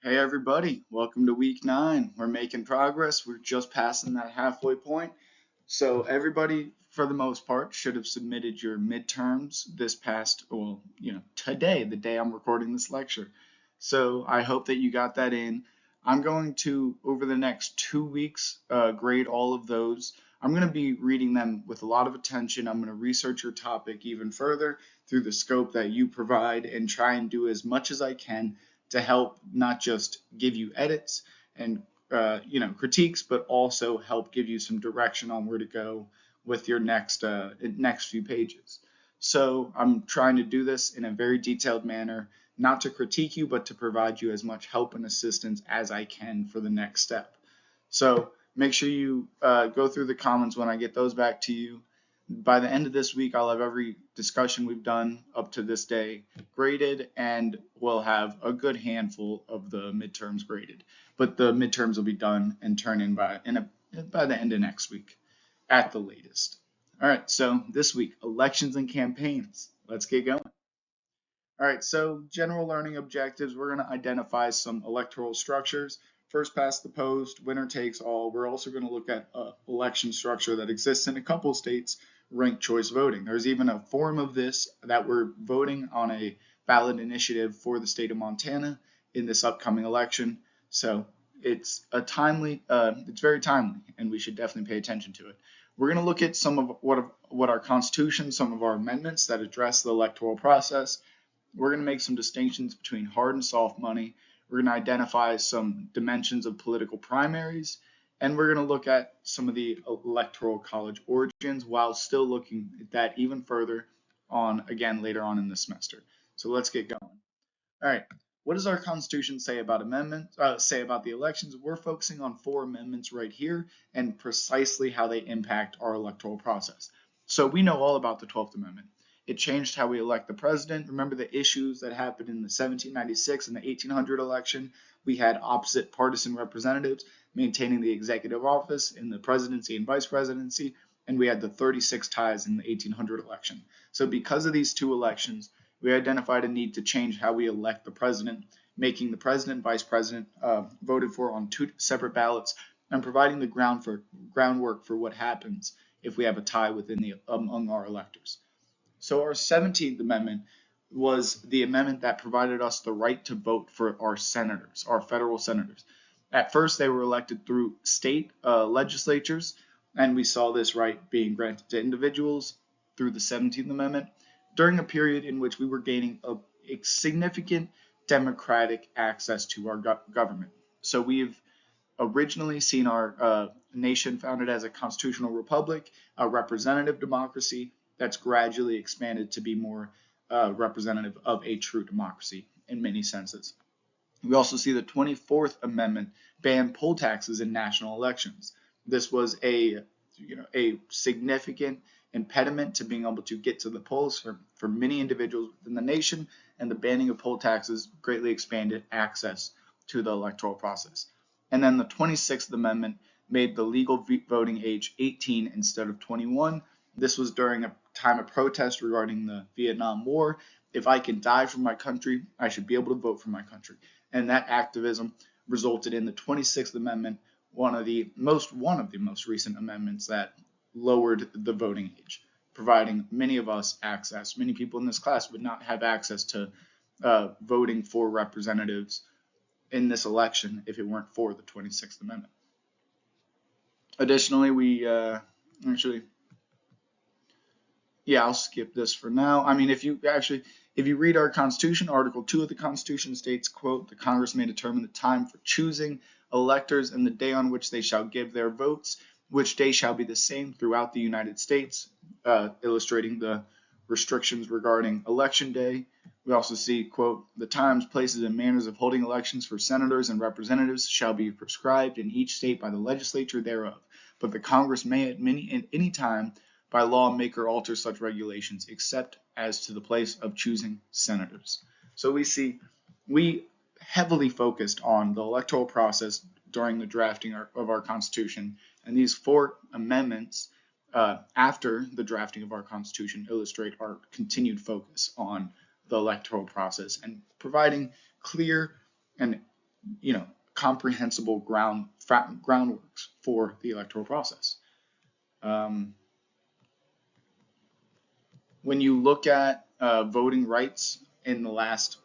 Hey everybody, welcome to week 9. We're making progress. We're just passing that halfway point. So everybody, for the most part, should have submitted your midterms this past, today, the day I'm recording this lecture. So I hope that you got that in. I'm going to, over the next 2 weeks, grade all of those. I'm going to be reading them with a lot of attention. I'm going to research your topic even further through the scope that you provide and try and do as much as I can to help not just give you edits and critiques, but also help give you some direction on where to go with your next few pages. So I'm trying to do this in a very detailed manner, not to critique you, but to provide you as much help and assistance as I can for the next step. So make sure you go through the comments when I get those back to you. By the end of this week, I'll have every discussion we've done up to this day graded, and we'll have a good handful of the midterms graded. But the midterms will be done and turned in by the end of next week at the latest. All right, so this week, elections and campaigns. Let's get going. All right, so general learning objectives, we're going to identify some electoral structures. First past the post, winner takes all. We're also going to look at an election structure that exists in a couple states, ranked choice voting. There's even a form of this that we're voting on a ballot initiative for the state of Montana in this upcoming election. So it's very timely, and we should definitely pay attention to it. We're going to look at some of what our Constitution, some of our amendments that address the electoral process. We're going to make some distinctions between hard and soft money. We're going to identify some dimensions of political primaries, and we're going to look at some of the electoral college origins while still looking at that even further again later on in the semester. So let's get going. All right. What does our Constitution say about the elections? We're focusing on 4 amendments right here and precisely how they impact our electoral process. So we know all about the 12th Amendment. It changed how we elect the president. Remember the issues that happened in the 1796 and the 1800 election? We had opposite partisan representatives maintaining the executive office in the presidency and vice presidency, and we had the 36 ties in the 1800 election. So because of these 2 elections, we identified a need to change how we elect the president, making the president and vice president voted for on 2 separate ballots, and providing the groundwork for what happens if we have a tie among our electors. So our 17th Amendment was the amendment that provided us the right to vote for our senators, our federal senators. At first, they were elected through state legislatures, and we saw this right being granted to individuals through the 17th Amendment during a period in which we were gaining a significant democratic access to our government. So we've originally seen our nation founded as a constitutional republic, a representative democracy that's gradually expanded to be more representative of a true democracy in many senses. We also see the 24th Amendment ban poll taxes in national elections. This was a significant impediment to being able to get to the polls for many individuals within the nation, and the banning of poll taxes greatly expanded access to the electoral process. And then the 26th Amendment made the legal voting age 18 instead of 21. This was during a time of protest regarding the Vietnam War. If I can die for my country, I should be able to vote for my country. And that activism resulted in the 26th Amendment, one of the most recent amendments that lowered the voting age, providing many of us access. Many people in this class would not have access to voting for representatives in this election if it weren't for the 26th Amendment. Additionally, I'll skip this for now. I mean, if you read our Constitution, Article 2 of the Constitution states, quote, "The Congress may determine the time for choosing electors and the day on which they shall give their votes, which day shall be the same throughout the United States," illustrating the restrictions regarding election day. We also see, quote, "The times, places, and manners of holding elections for senators and representatives shall be prescribed in each state by the legislature thereof, but the Congress may at any time by law make or alter such regulations, except as to the place of choosing senators." So we heavily focused on the electoral process during the drafting of our Constitution, and these 4 amendments after the drafting of our Constitution illustrate our continued focus on the electoral process and providing clear and comprehensible groundworks for the electoral process. When you look at voting rights in the last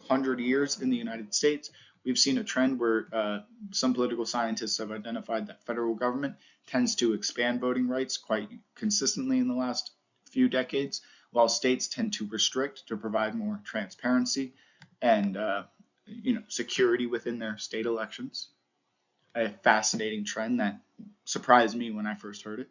100 years in the United States, we've seen a trend where some political scientists have identified that federal government tends to expand voting rights quite consistently in the last few decades, while states tend to restrict to provide more transparency and security within their state elections. A fascinating trend that surprised me when I first heard it.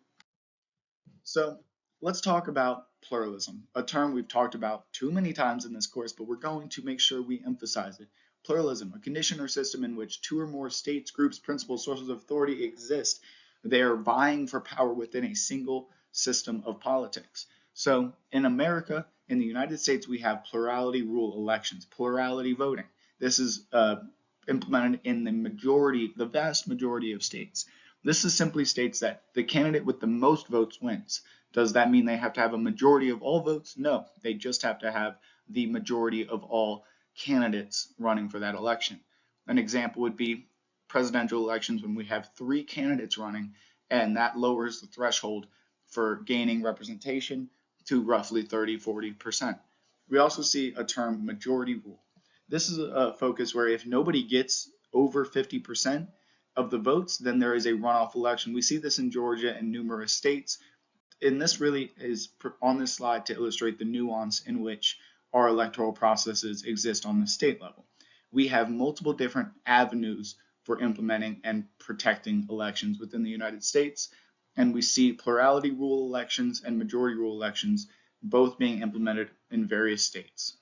So let's talk about pluralism, a term we've talked about too many times in this course, but we're going to make sure we emphasize it. Pluralism, a condition or system in which two or more states, groups, principles, sources of authority exist. They are vying for power within a single system of politics. So in America, in the United States, we have plurality rule elections, plurality voting. This is implemented in the vast majority of states. This is simply states that the candidate with the most votes wins. Does that mean they have to have a majority of all votes? No, they just have to have the majority of all candidates running for that election. An example would be presidential elections when we have 3 candidates running, and that lowers the threshold for gaining representation to roughly 30–40%. We also see a term majority rule. This is a focus where if nobody gets over 50% of the votes, then there is a runoff election. We see this in Georgia and numerous states. And this really is on this slide to illustrate the nuance in which our electoral processes exist on the state level. We have multiple different avenues for implementing and protecting elections within the United States, and we see plurality rule elections and majority rule elections both being implemented in various states.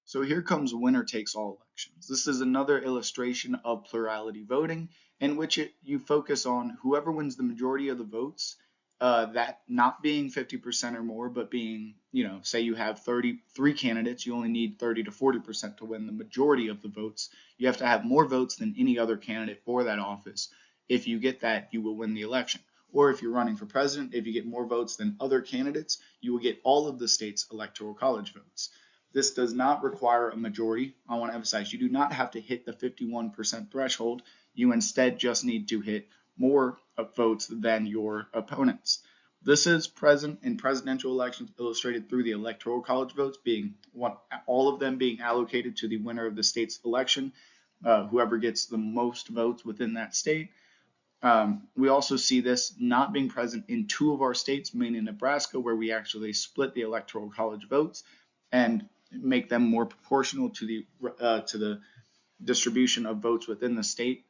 So here comes winner takes all elections. This is another illustration of plurality voting in which you focus on whoever wins the majority of the votes, that not being 50% or more, but being, say you have 33 candidates, you only need 30–40% to win the majority of the votes. You have to have more votes than any other candidate for that office. If you get that, you will win the election. Or if you're running for president, if you get more votes than other candidates, you will get all of the state's electoral college votes. This does not require a majority. I want to emphasize you do not have to hit the 51% threshold. You instead just need to hit more votes than your opponents. This is present in presidential elections illustrated through the electoral college votes all of them being allocated to the winner of the state's election, whoever gets the most votes within that state. We also see this not being present in 2 of our states, Maine and Nebraska, where we actually split the electoral college votes and make them more proportional to the distribution of votes within the state.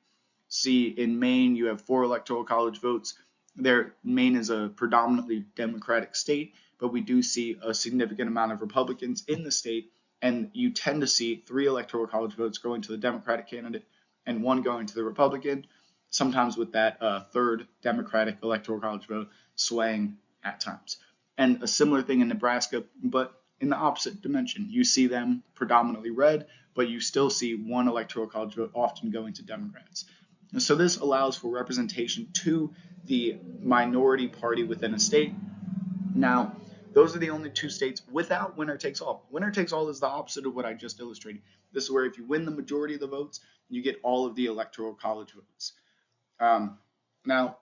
See, in Maine, you have 4 electoral college votes. Maine is a predominantly Democratic state, but we do see a significant amount of Republicans in the state, and you tend to see 3 electoral college votes going to the Democratic candidate and 1 going to the Republican, sometimes with that 3rd Democratic electoral college vote swaying at times. And a similar thing in Nebraska, but in the opposite dimension. You see them predominantly red, but you still see 1 electoral college vote often going to Democrats. And so this allows for representation to the minority party within a state. Now, those are the only 2 states without winner takes all. Winner takes all is the opposite of what I just illustrated. This is where if you win the majority of the votes, you get all of the electoral college votes. Now,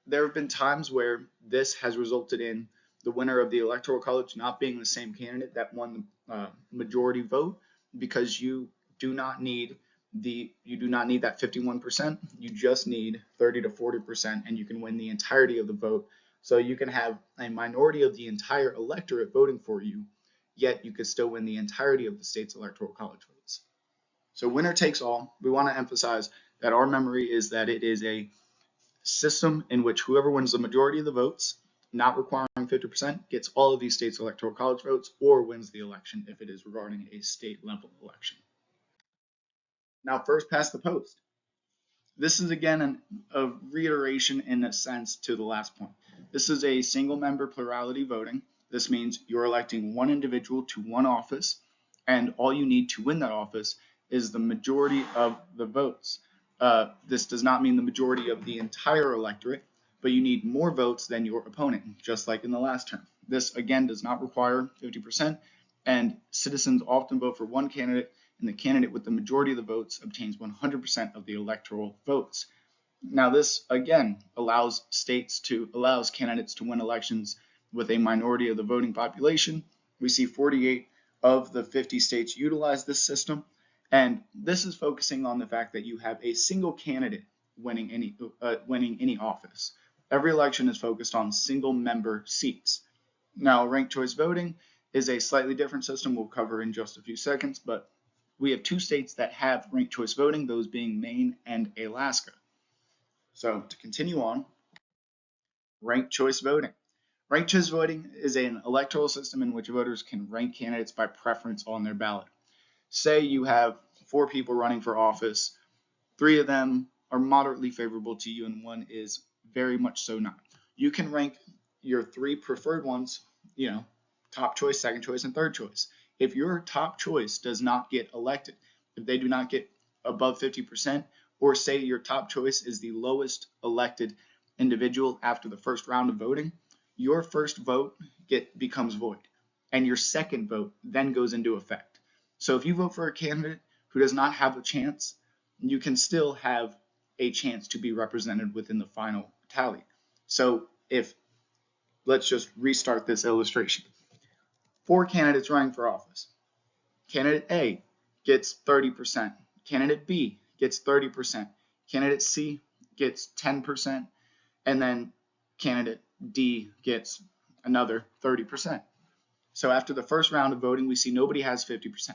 there have been times where this has resulted in the winner of the electoral college not being the same candidate that won the majority vote, because you do not need that 51%. You just need 30–40%, and you can win the entirety of the vote. So you can have a minority of the entire electorate voting for you, yet you could still win the entirety of the state's electoral college votes. So winner takes all. We want to emphasize that our memory is that it is a system in which whoever wins the majority of the votes, not requiring 50%, gets all of these states' electoral college votes or wins the election if it is regarding a state level election. Now, first past the post. This is again a reiteration in a sense to the last point. This is a single member plurality voting. This means you're electing 1 individual to 1 office, and all you need to win that office is the majority of the votes. This does not mean the majority of the entire electorate, but you need more votes than your opponent, just like in the last term. This again does not require 50%, and citizens often vote for one candidate and the candidate with the majority of the votes obtains 100% of the electoral votes. Now, this again allows candidates to win elections with a minority of the voting population. We see 48 of the 50 states utilize this system, and this is focusing on the fact that you have a single candidate winning any office. Every election is focused on single member seats. Now, ranked choice voting is a slightly different system we'll cover in just a few seconds, but we have two states that have ranked choice voting, those being Maine and Alaska. So to continue on, ranked choice voting. Ranked choice voting is an electoral system in which voters can rank candidates by preference on their ballot. Say you have 4 people running for office, 3 of them are moderately favorable to you and 1 is very much so not. You can rank your 3 preferred ones, top choice, second choice, and third choice. If your top choice does not get elected, if they do not get above 50%, or say your top choice is the lowest elected individual after the first round of voting, your first vote becomes void, and your second vote then goes into effect. So if you vote for a candidate who does not have a chance, you can still have a chance to be represented within the final tally. So let's just restart this illustration. 4 candidates running for office. Candidate A gets 30%. Candidate B gets 30%. Candidate C gets 10%. And then candidate D gets another 30%. So after the first round of voting, we see nobody has 50%.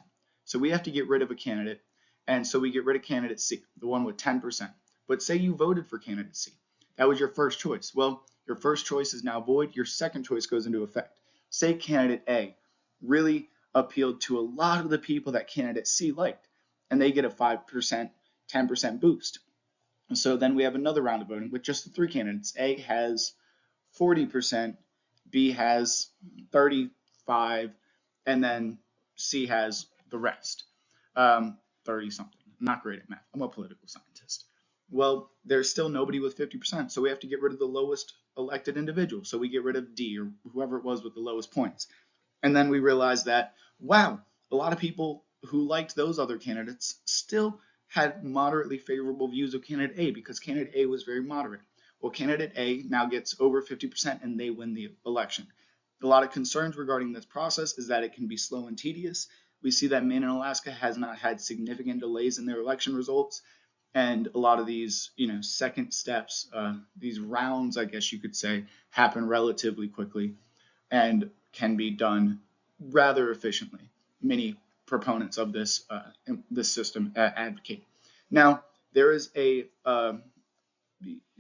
So we have to get rid of a candidate. And so we get rid of candidate C, the one with 10%. But say you voted for candidate C. That was your first choice. Well, your first choice is now void. Your second choice goes into effect. Say candidate A really appealed to a lot of the people that candidate C liked, and they get a 5%, 10% boost. So then we have another round of voting with just the 3 candidates. A has 40%, B has 35%, and then C has the rest, 30 something. I'm not great at math. I'm a political scientist. Well, there's still nobody with 50%, so we have to get rid of the lowest elected individual. So we get rid of D, or whoever it was with the lowest points. And then we realize that, wow, a lot of people who liked those other candidates still had moderately favorable views of candidate A because candidate A was very moderate. Well, candidate A now gets over 50% and they win the election. A lot of concerns regarding this process is that it can be slow and tedious. We see that Maine and Alaska has not had significant delays in their election results. And a lot of these, second steps, these rounds, I guess you could say, happen relatively quickly and can be done rather efficiently. Many proponents of this system advocate. Now, there's a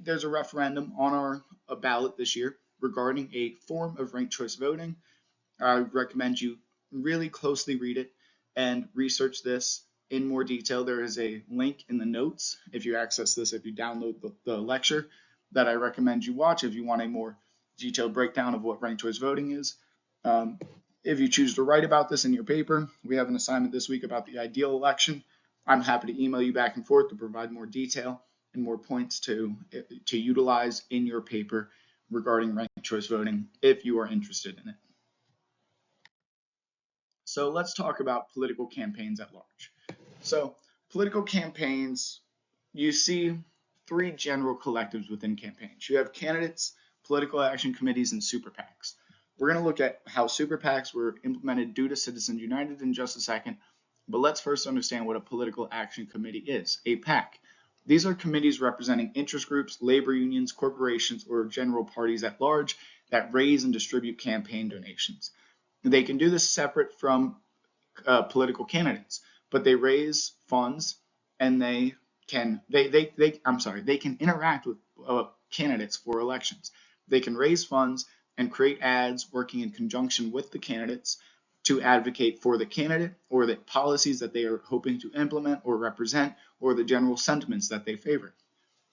referendum on our ballot this year regarding a form of ranked choice voting. I recommend you really closely read it and research this in more detail. There is a link in the notes if you access this, if you download the lecture, that I recommend you watch if you want a more detailed breakdown of what ranked choice voting is. If you choose to write about this in your paper, we have an assignment this week about the ideal election. I'm happy to email you back and forth to provide more detail and more points to utilize in your paper regarding ranked choice voting if you are interested in it. So let's talk about political campaigns at large. So political campaigns, you see 3 general collectives within campaigns. You have candidates, political action committees, and super PACs. We're going to look at how super PACs were implemented due to Citizens United in just a second, but let's first understand what a political action committee is, a PAC. These are committees representing interest groups, labor unions, corporations, or general parties at large that raise and distribute campaign donations. They can do this separate from political candidates, but they raise funds and they can interact with candidates for elections. They can raise funds and create ads working in conjunction with the candidates to advocate for the candidate or the policies that they are hoping to implement or represent or the general sentiments that they favor.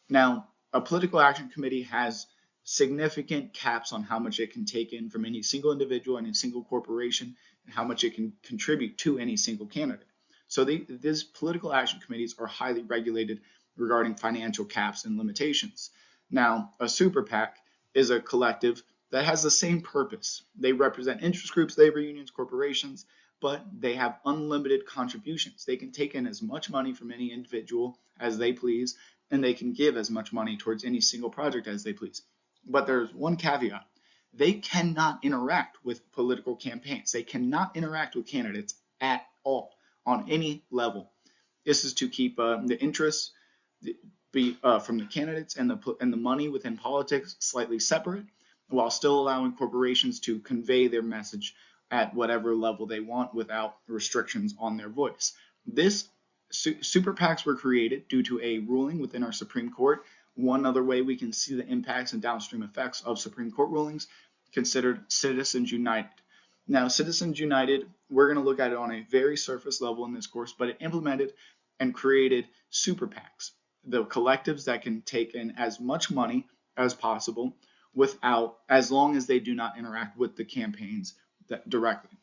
Now, a political action committee has significant caps on how much it can take in from any single individual, any single corporation, and how much it can contribute to any single candidate. So these political action committees are highly regulated regarding financial caps and limitations. Now, a super PAC is a collective that has the same purpose. They represent interest groups, labor unions, corporations, but they have unlimited contributions. They can take in as much money from any individual as they please, and they can give as much money towards any single project as they please. But there's one caveat. They cannot interact with political campaigns. They cannot interact with candidates at all on any level. This is to keep the interests from the candidates and the money within politics slightly separate, while still allowing corporations to convey their message at whatever level they want without restrictions on their voice. This super PACs were created due to a ruling within our Supreme Court. One other way we can see the impacts and downstream effects of Supreme Court rulings, considered Citizens United. Now, Citizens United, we're going to look at it on a very surface level in this course, but it implemented and created super PACs, the collectives that can take in as much money as possible as long as they do not interact with the campaigns directly.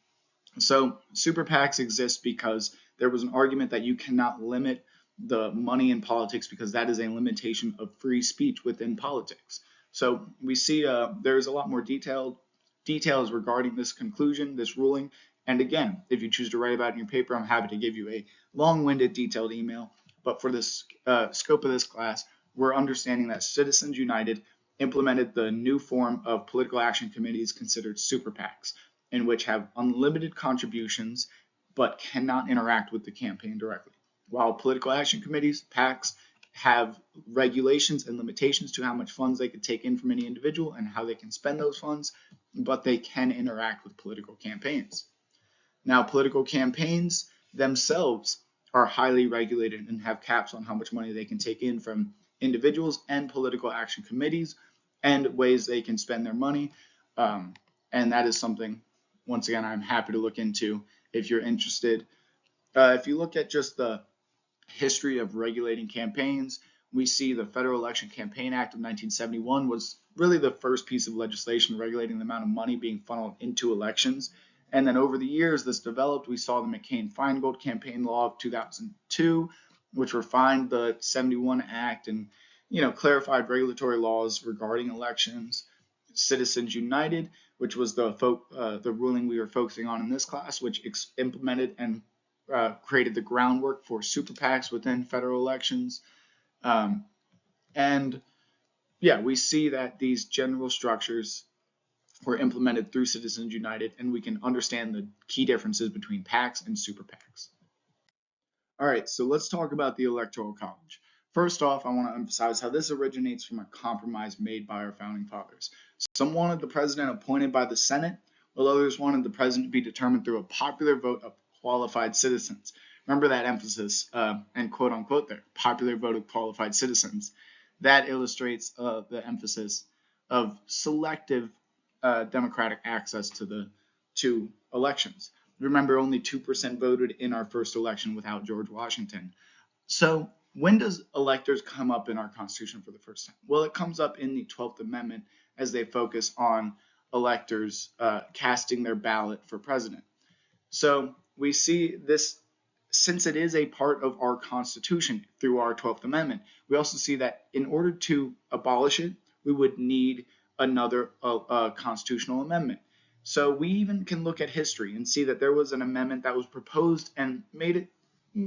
So super PACs exist because there was an argument that you cannot limit the money in politics because that is a limitation of free speech within politics. So we see there's a lot more details regarding this conclusion, this ruling. And again, if you choose to write about it in your paper, I'm happy to give you a long-winded, detailed email. But for this scope of this class, we're understanding that Citizens United implemented the new form of political action committees considered super PACs, in which have unlimited contributions but cannot interact with the campaign directly. While political action committees, PACs, have regulations and limitations to how much funds they could take in from any individual and how they can spend those funds, but they can interact with political campaigns. Now, political campaigns themselves are highly regulated and have caps on how much money they can take in from individuals and political action committees and ways they can spend their money. And that is something, once again, I'm happy to look into if you're interested. If you look at just the history of regulating campaigns, we see the Federal Election Campaign Act of 1971 was really the first piece of legislation regulating the amount of money being funneled into elections. And then over the years this developed, we saw the McCain-Feingold campaign law of 2002, which refined the 71 Act and clarified regulatory laws regarding elections. Citizens United, which was the ruling we were focusing on in this class, which implemented and created the groundwork for super PACs within federal elections. We see that these general structures were implemented through Citizens United, and we can understand the key differences between PACs and super PACs. All right, so let's talk about the Electoral College. First off, I want to emphasize how this originates from a compromise made by our founding fathers. Some wanted the president appointed by the Senate, while others wanted the president to be determined through a popular vote of qualified citizens. Remember that emphasis and quote unquote there, popular vote of qualified citizens. That illustrates the emphasis of selective democratic access to elections. Remember, only 2% voted in our first election without George Washington. So when does electors come up in our Constitution for the first time? Well, it comes up in the 12th Amendment as they focus on electors casting their ballot for president. So we see this, since it is a part of our Constitution through our 12th Amendment, we also see that in order to abolish it, we would need another constitutional amendment. So we even can look at history and see that there was an amendment that was proposed and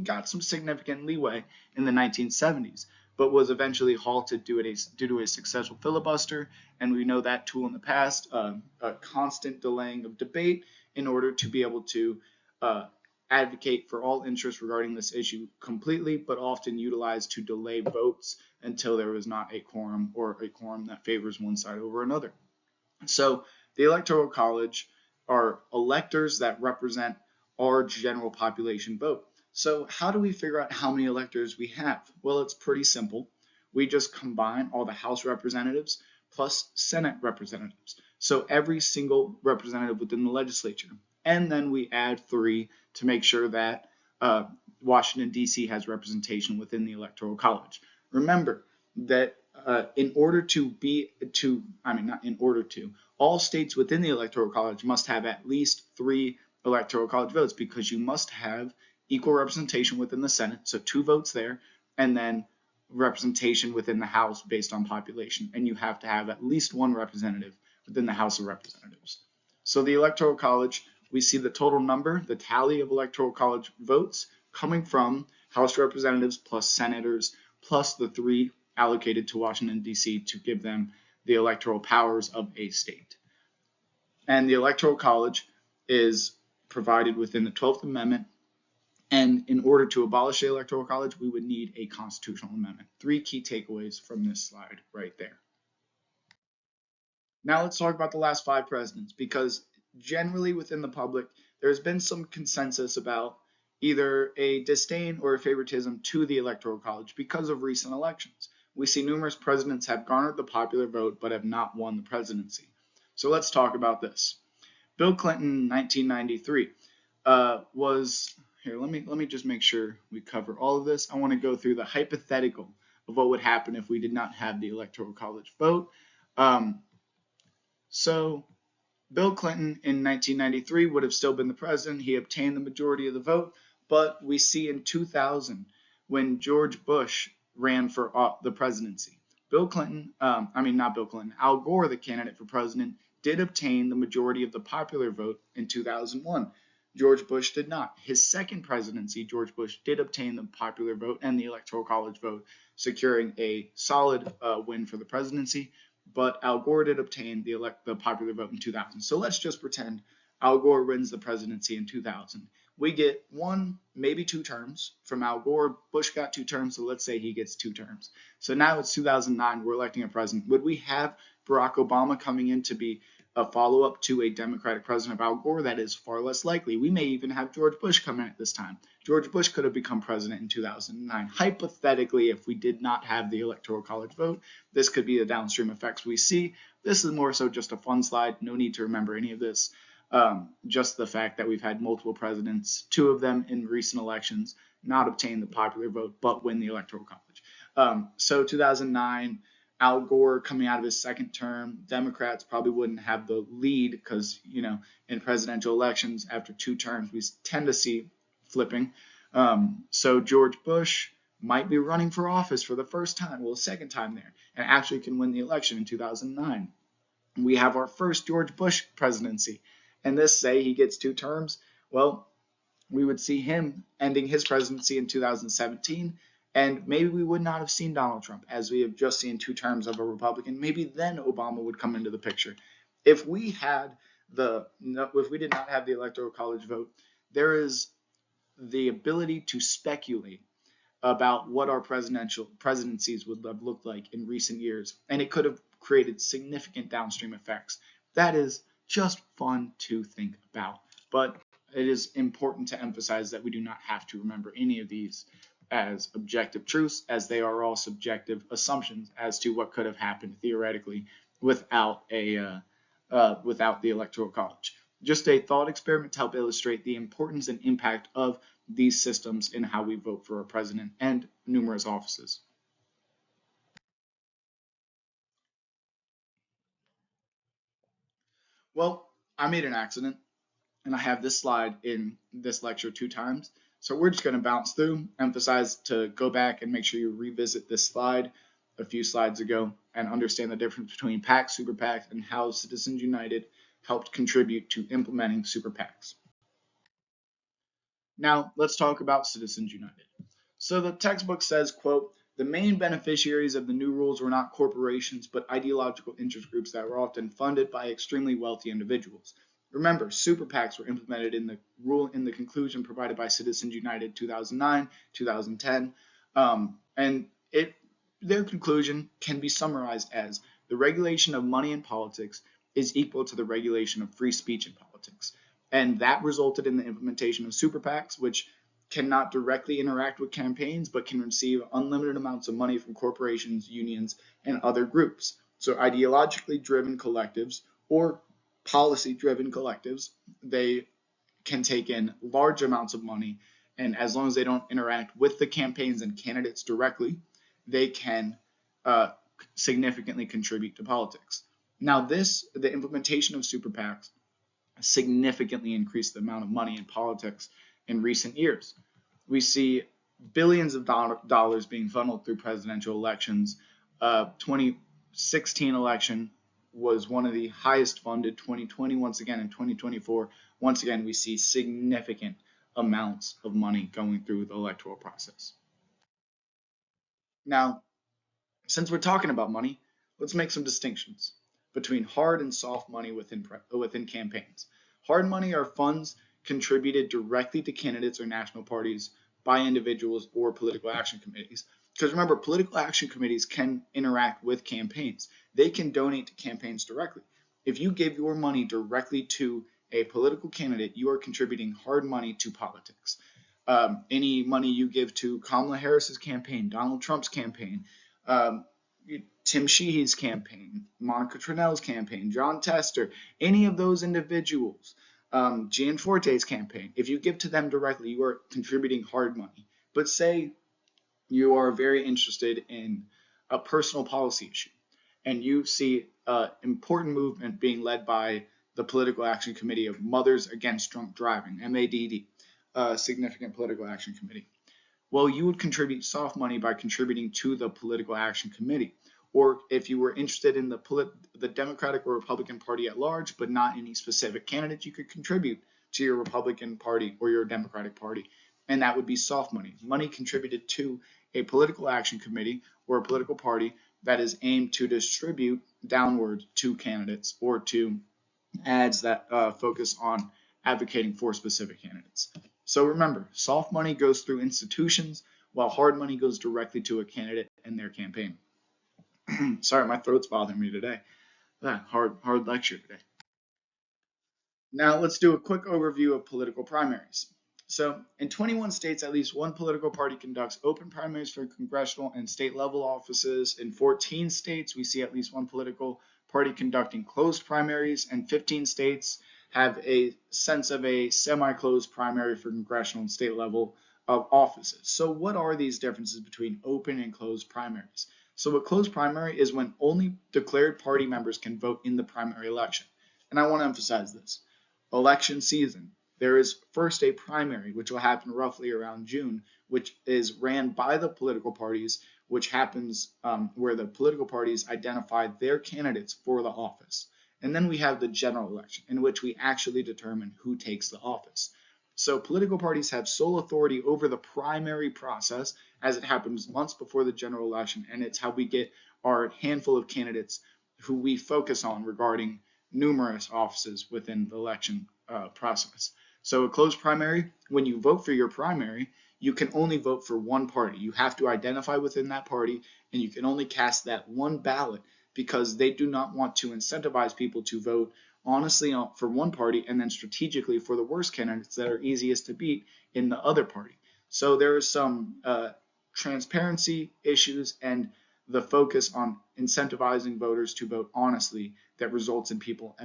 got some significant leeway in the 1970s, but was eventually halted due to a successful filibuster. And we know that tool in the past, a constant delaying of debate in order to be able to advocate for all interests regarding this issue completely, but often utilized to delay votes until there was not a quorum or a quorum that favors one side over another. So the Electoral College are electors that represent our general population vote. So how do we figure out how many electors we have? Well, it's pretty simple. We just combine all the House representatives plus Senate representatives. So every single representative within the legislature. And then we add 3 to make sure that Washington, D.C. has representation within the Electoral College. Remember that all states within the Electoral College must have at least 3 Electoral College votes, because you must have equal representation within the Senate, so 2 votes there, and then representation within the House based on population, and you have to have at least 1 representative within the House of Representatives. So the Electoral College, we see the total number, the tally of Electoral College votes coming from House Representatives plus Senators plus the 3 allocated to Washington, D.C. to give them the electoral powers of a state. And the Electoral College is provided within the 12th Amendment. And in order to abolish the Electoral College, we would need a constitutional amendment. 3 key takeaways from this slide right there. Now let's talk about the last 5 presidents, because generally within the public, there's been some consensus about either a disdain or a favoritism to the Electoral College because of recent elections. We see numerous presidents have garnered the popular vote but have not won the presidency. So let's talk about this. Bill Clinton in 1993 was, here, let me just make sure we cover all of this. I want to go through the hypothetical of what would happen if we did not have the Electoral College vote. So Bill Clinton in 1993 would have still been the president. He obtained the majority of the vote, but we see in 2000 when George Bush ran for the presidency. Al Gore, the candidate for president, did obtain the majority of the popular vote in 2001. George Bush did not. His second presidency, George Bush did obtain the popular vote and the Electoral College vote, securing a solid win for the presidency. But Al Gore did obtain the popular vote in 2000. So let's just pretend Al Gore wins the presidency in 2000. We get 1, maybe 2 terms from Al Gore. Bush got 2 terms, so let's say he gets 2 terms. So now it's 2009, we're electing a president. Would we have Barack Obama coming in to be a follow-up to a Democratic president of Al Gore? That is far less likely. We may even have George Bush come in at this time. George Bush could have become president in 2009. Hypothetically, if we did not have the Electoral College vote, this could be the downstream effects we see. This is more so just a fun slide. No need to remember any of this. Just the fact that we've had multiple presidents, 2 of them in recent elections, not obtain the popular vote, but win the Electoral College. So 2009, Al Gore coming out of his second term, Democrats probably wouldn't have the lead because, in presidential elections, after 2 terms, we tend to see flipping. So George Bush might be running for office for the first time, the second time there, and actually can win the election in 2009. We have our first George Bush presidency. And this, say he gets 2 terms, well, we would see him ending his presidency in 2017, and maybe we would not have seen Donald Trump, as we have just seen 2 terms of a Republican. Maybe then Obama would come into the picture. If we did not have the Electoral College vote, there is the ability to speculate about what our presidencies would have looked like in recent years, and it could have created significant downstream effects. That is just fun to think about, but it is important to emphasize that we do not have to remember any of these as objective truths, as they are all subjective assumptions as to what could have happened theoretically without the Electoral College. Just a thought experiment to help illustrate the importance and impact of these systems in how we vote for a president and numerous offices. Well, I made an accident, and I have this slide in this lecture 2 times. So we're just going to bounce through, emphasize to go back and make sure you revisit this slide a few slides ago and understand the difference between PACs, super PACs, and how Citizens United helped contribute to implementing super PACs. Now, let's talk about Citizens United. So the textbook says, quote, "The main beneficiaries of the new rules were not corporations, but ideological interest groups that were often funded by extremely wealthy individuals." Remember, super PACs were implemented in the conclusion provided by Citizens United 2009, 2010, and their conclusion can be summarized as the regulation of money in politics is equal to the regulation of free speech in politics. And that resulted in the implementation of super PACs, which cannot directly interact with campaigns, but can receive unlimited amounts of money from corporations, unions, and other groups. So ideologically driven collectives or policy-driven collectives, they can take in large amounts of money, and as long as they don't interact with the campaigns and candidates directly, they can significantly contribute to politics. Now the implementation of super PACs significantly increased the amount of money in politics in recent years. We see billions of dollars being funneled through presidential elections. 2016 election was one of the highest funded. 2020, once again, in 2024 once again, we see significant amounts of money going through the electoral process. Now, since we're talking about money, let's make some distinctions between hard and soft money within campaigns. Hard money are funds contributed directly to candidates or national parties by individuals or political action committees. Because remember, political action committees can interact with campaigns. They can donate to campaigns directly. If you give your money directly to a political candidate, you are contributing hard money to politics. Any money you give to Kamala Harris's campaign, Donald Trump's campaign, um, Tim Sheehy's campaign, Monica Tranel's campaign, John Tester, any of those individuals, Jan Forte's campaign, if you give to them directly, you are contributing hard money. But say you are very interested in a personal policy issue and you see an important movement being led by the Political Action Committee of Mothers Against Drunk Driving, MADD, a significant political action committee. Well, you would contribute soft money by contributing to the Political Action Committee. Or if you were interested in the Democratic or Republican Party at large, but not any specific candidate, you could contribute to your Republican Party or your Democratic Party. And that would be soft money, money contributed to a political action committee or a political party that is aimed to distribute downward to candidates or to ads that focus on advocating for specific candidates. So remember, soft money goes through institutions, while hard money goes directly to a candidate and their campaign. Sorry, my throat's bothering me today. Hard lecture today. Now let's do a quick overview of political primaries. So in 21 states, at least one political party conducts open primaries for congressional and state level offices. In 14 states, we see at least one political party conducting closed primaries, and 15 states have a sense of a semi-closed primary for congressional and state level of offices. So what are these differences between open and closed primaries? So a closed primary is when only declared party members can vote in the primary election. And I want to emphasize this. Election season. There is first a primary, which will happen roughly around June, which is ran by the political parties, which happens where the political parties identify their candidates for the office. And then we have the general election, in which we actually determine who takes the office. So political parties have sole authority over the primary process as it happens months before the general election, and it's how we get our handful of candidates who we focus on regarding numerous offices within the election process. So a closed primary, when you vote for your primary, you can only vote for one party. You have to identify within that party, and you can only cast that one ballot because they do not want to incentivize people to vote honestly for one party and then strategically for the worst candidates that are easiest to beat in the other party. So there is some transparency issues and the focus on incentivizing voters to vote honestly that results in people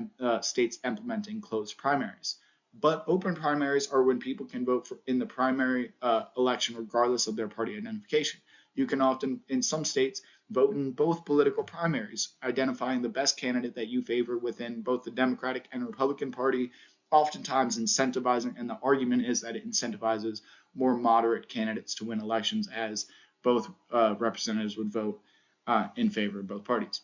states implementing closed primaries. But open primaries are when people can vote in the primary election regardless of their party identification. You can often, in some states, vote in both political primaries, identifying the best candidate that you favor within both the Democratic and Republican Party, oftentimes incentivizing, and the argument is that it incentivizes more moderate candidates to win elections as both representatives would vote in favor of both parties.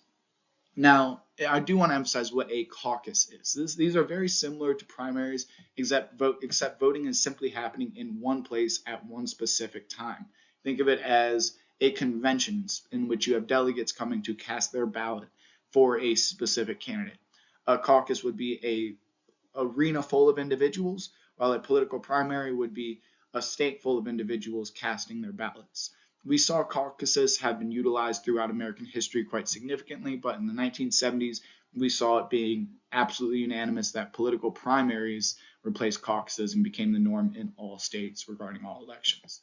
Now, I do want to emphasize what a caucus is. These are very similar to primaries, except voting is simply happening in one place at one specific time. Think of it as a convention in which you have delegates coming to cast their ballot for a specific candidate. A caucus would be an arena full of individuals, while a political primary would be a state full of individuals casting their ballots. We saw caucuses have been utilized throughout American history quite significantly, but in the 1970s, we saw it being absolutely unanimous that political primaries replaced caucuses and became the norm in all states regarding all elections.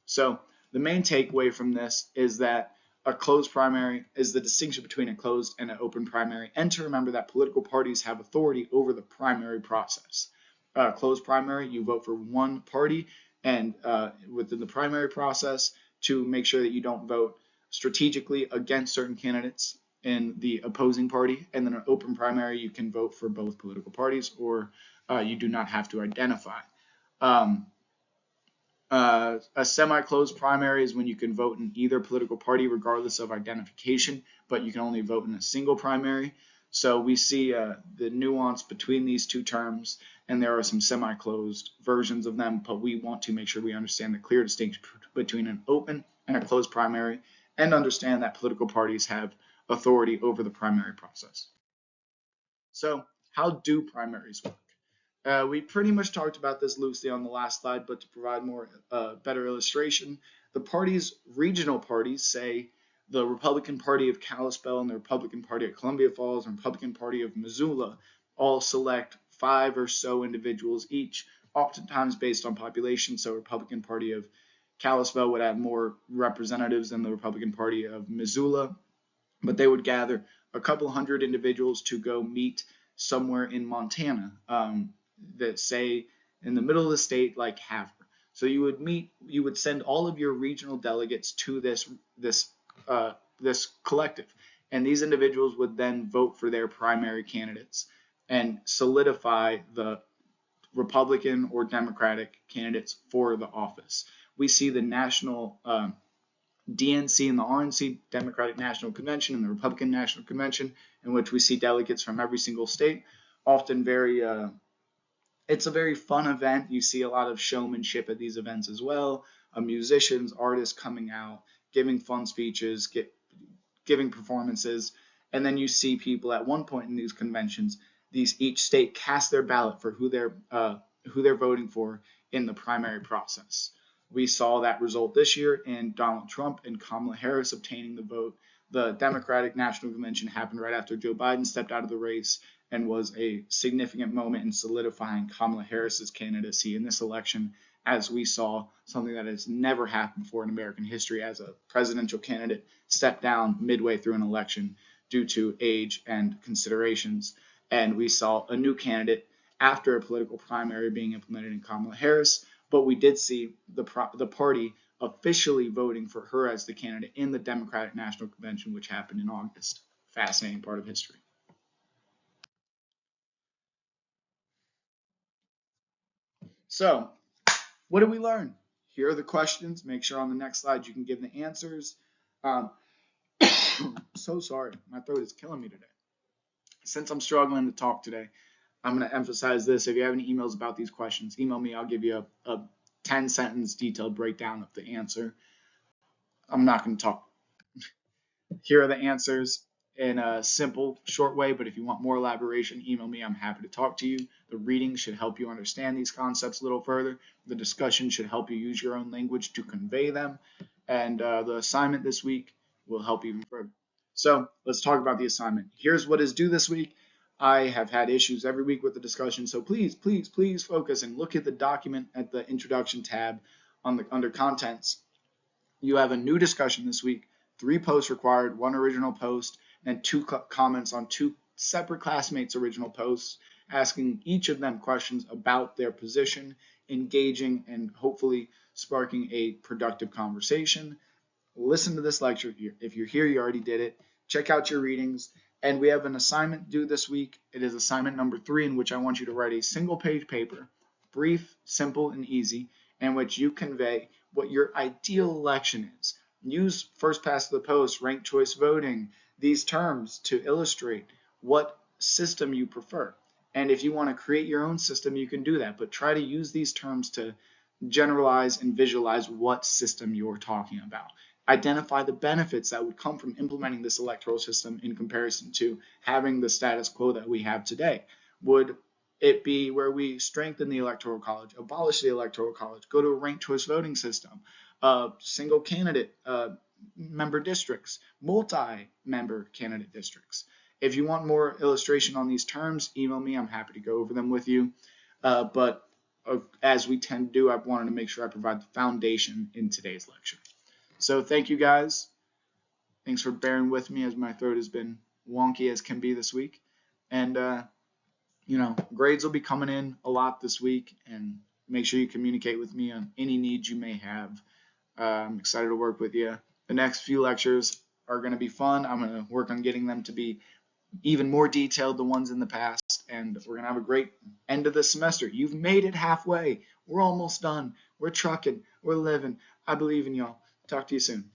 So the main takeaway from this is that a closed primary is the distinction between a closed and an open primary, and to remember that political parties have authority over the primary process. Closed primary, you vote for one party, and within the primary process, to make sure that you don't vote strategically against certain candidates in the opposing party. And then an open primary, you can vote for both political parties, or you do not have to identify. A semi-closed primary is when you can vote in either political party regardless of identification, but you can only vote in a single primary. So we see the nuance between these two terms, and there are some semi-closed versions of them, but we want to make sure we understand the clear distinction between an open and a closed primary, and understand that political parties have authority over the primary process. So how do primaries work? We pretty much talked about this loosely on the last slide, but to provide more better illustration, the regional parties, say the Republican Party of Kalispell and the Republican Party of Columbia Falls and Republican Party of Missoula, all select 5 or so individuals each, oftentimes based on population. So Republican Party of Kalispell would have more representatives than the Republican Party of Missoula, but they would gather a couple hundred individuals to go meet somewhere in Montana, that say in the middle of the state, like Havre. So you would send all of your regional delegates to this collective, and these individuals would then vote for their primary candidates and solidify the Republican or Democratic candidates for the office. We see the national DNC and the RNC, Democratic National Convention, and the Republican National Convention, in which we see delegates from every single state. Often it's a very fun event. You see a lot of showmanship at these events as well. Musicians, artists coming out, giving fun speeches, giving performances, and then you see people at one point in these conventions. Each state cast their ballot for who they're voting for in the primary process. We saw that result this year in Donald Trump and Kamala Harris obtaining the vote. The Democratic National Convention happened right after Joe Biden stepped out of the race, and was a significant moment in solidifying Kamala Harris's candidacy in this election, as we saw something that has never happened before in American history, as a presidential candidate stepped down midway through an election due to age and considerations. And we saw a new candidate after a political primary being implemented in Kamala Harris, but we did see the party officially voting for her as the candidate in the Democratic National Convention, which happened in August. Fascinating part of history. So, what did we learn? Here are the questions. Make sure on the next slide you can give the answers. So sorry, my throat is killing me today. Since I'm struggling to talk today, I'm going to emphasize this. If you have any emails about these questions, email me. I'll give you a 10-sentence detailed breakdown of the answer. I'm not going to talk. Here are the answers in a simple, short way, but if you want more elaboration, email me. I'm happy to talk to you. The reading should help you understand these concepts a little further. The discussion should help you use your own language to convey them. And the assignment this week will help even further. So let's talk about the assignment. Here's what is due this week. I have had issues every week with the discussion, so please focus and look at the document at the introduction tab under contents. You have a new discussion this week. 3 posts required, 1 original post, and 2 comments on 2 separate classmates' original posts, asking each of them questions about their position, engaging and hopefully sparking a productive conversation. Listen to this lecture. If you're here, you already did it. Check out your readings. And we have an assignment due this week. It is assignment number 3, in which I want you to write a single-page paper, brief, simple, and easy, in which you convey what your ideal election is. Use first past the post, ranked choice voting, these terms to illustrate what system you prefer. And if you want to create your own system, you can do that, but try to use these terms to generalize and visualize what system you're talking about. Identify the benefits that would come from implementing this electoral system in comparison to having the status quo that we have today. Would it be where we strengthen the electoral college, abolish the electoral college, go to a ranked choice voting system, single candidate member districts, multi-member candidate districts? If you want more illustration on these terms, email me. I'm happy to go over them with you. But as we tend to do, I wanted to make sure I provide the foundation in today's lecture. So thank you guys. Thanks for bearing with me as my throat has been wonky as can be this week. And, grades will be coming in a lot this week, and make sure you communicate with me on any needs you may have. I'm excited to work with you. The next few lectures are going to be fun. I'm going to work on getting them to be even more detailed than ones in the past, and we're going to have a great end of the semester. You've made it halfway. We're almost done. We're trucking. We're living. I believe in y'all. Talk to you soon.